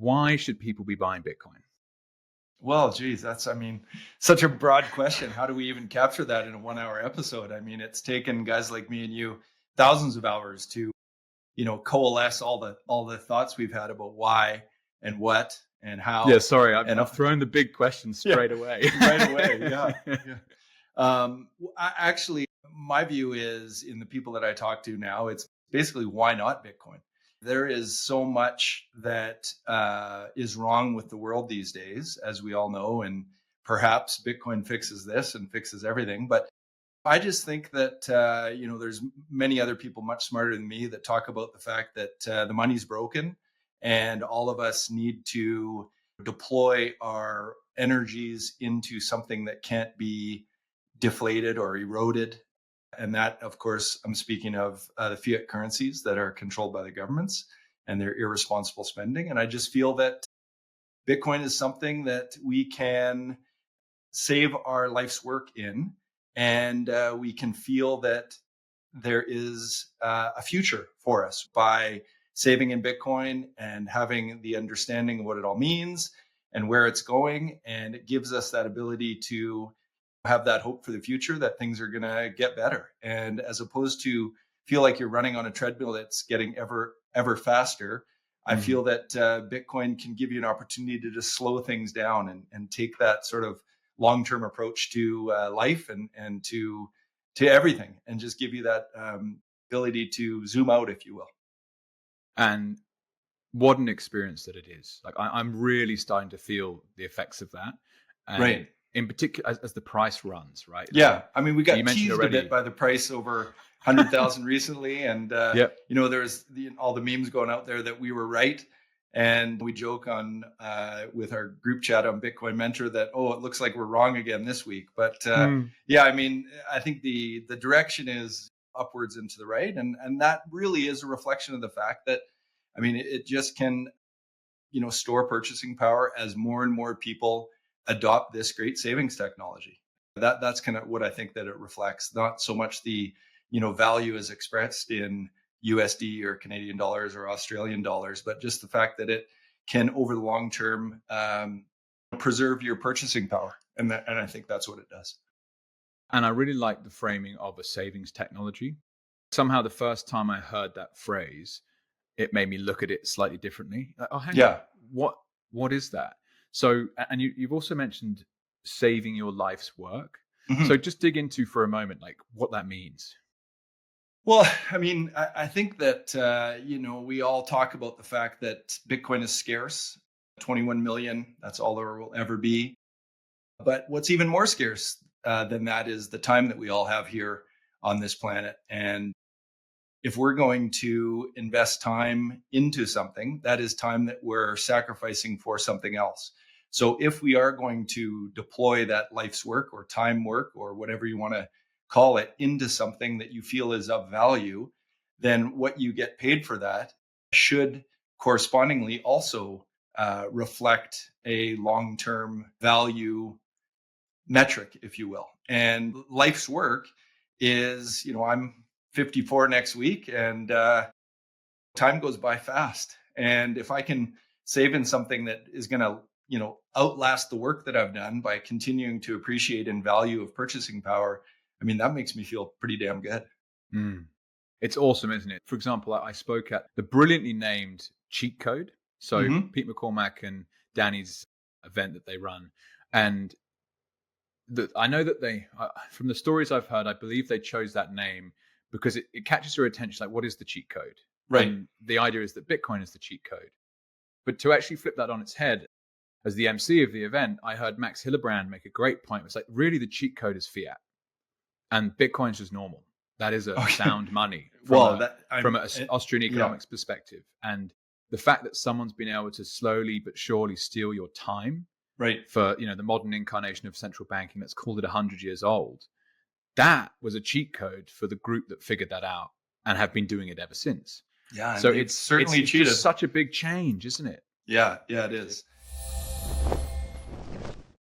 why should people be buying Bitcoin? Well, geez, that's, such a broad question. How do we even capture that in a 1 hour episode? It's taken guys like me and you thousands of hours to, coalesce all the thoughts we've had about why and what and how. Yeah, sorry, I've thrown the big question straight away. Right away, yeah. Actually, my view is, in the people that I talk to now, it's basically, why not Bitcoin? There is so much that is wrong with the world these days, as we all know, and perhaps Bitcoin fixes this and fixes everything. But I just think that, there's many other people much smarter than me that talk about the fact that the money's broken and all of us need to deploy our energies into something that can't be deflated or eroded. And that, of course, I'm speaking of the fiat currencies that are controlled by the governments and their irresponsible spending. And I just feel that Bitcoin is something that we can save our life's work in, and we can feel that there is a future for us by saving in Bitcoin and having the understanding of what it all means and where it's going. And it gives us that ability to have that hope for the future that things are going to get better. And as opposed to feel like you're running on a treadmill that's getting ever faster, I feel that Bitcoin can give you an opportunity to just slow things down and take that sort of long-term approach to life and to everything, and just give you that ability to zoom out, if you will. And what an experience that it is. Like, I'm really starting to feel the effects of that. And right. In particular, as the price runs, right? Yeah. We got teased a bit by the price over 100,000 recently. And, there's all the memes going out there that we were right. And we joke on with our group chat on Bitcoin Mentor that, it looks like we're wrong again this week. But I think the direction is upwards and to the right. And that really is a reflection of the fact that, it just can, store purchasing power as more and more people adopt this great savings technology. That's kind of what I think that it reflects. Not so much the, value is expressed in USD or Canadian dollars or Australian dollars, but just the fact that it can, over the long term, preserve your purchasing power. And I think that's what it does. And I really like the framing of a savings technology. Somehow the first time I heard that phrase, it made me look at it slightly differently. Like, hang on, what is that? So, and you've also mentioned saving your life's work. Mm-hmm. So just dig into for a moment, like, what that means. Well, I think that, we all talk about the fact that Bitcoin is scarce, 21 million, that's all there will ever be. But what's even more scarce than that is the time that we all have here on this planet. And if we're going to invest time into something, that is time that we're sacrificing for something else. So if we are going to deploy that life's work or time work or whatever you want to call it into something that you feel is of value, then what you get paid for that should correspondingly also reflect a long-term value metric, if you will. And life's work is, I'm 54 next week, and time goes by fast. And if I can save in something that is going to, outlast the work that I've done by continuing to appreciate and value of purchasing power, that makes me feel pretty damn good. It's awesome, isn't it? For example, I spoke at the brilliantly named Cheat Code. So Pete McCormack and Danny's event that they run. And I know that they, from the stories I've heard, I believe they chose that name because it catches your attention. Like, what is the cheat code? Right. And the idea is that Bitcoin is the cheat code. But to actually flip that on its head, as the MC of the event, I heard Max Hillebrand make a great point. It's like, really, the cheat code is fiat. And Bitcoin's just normal. That is a sound money from an Austrian economics perspective. And the fact that someone's been able to slowly but surely steal your time, right, for the modern incarnation of central banking that's called it 100 years old, that was a cheat code for the group that figured that out and have been doing it ever since. Yeah, so it's certainly cheated. Just such a big change, isn't it? Yeah, it is.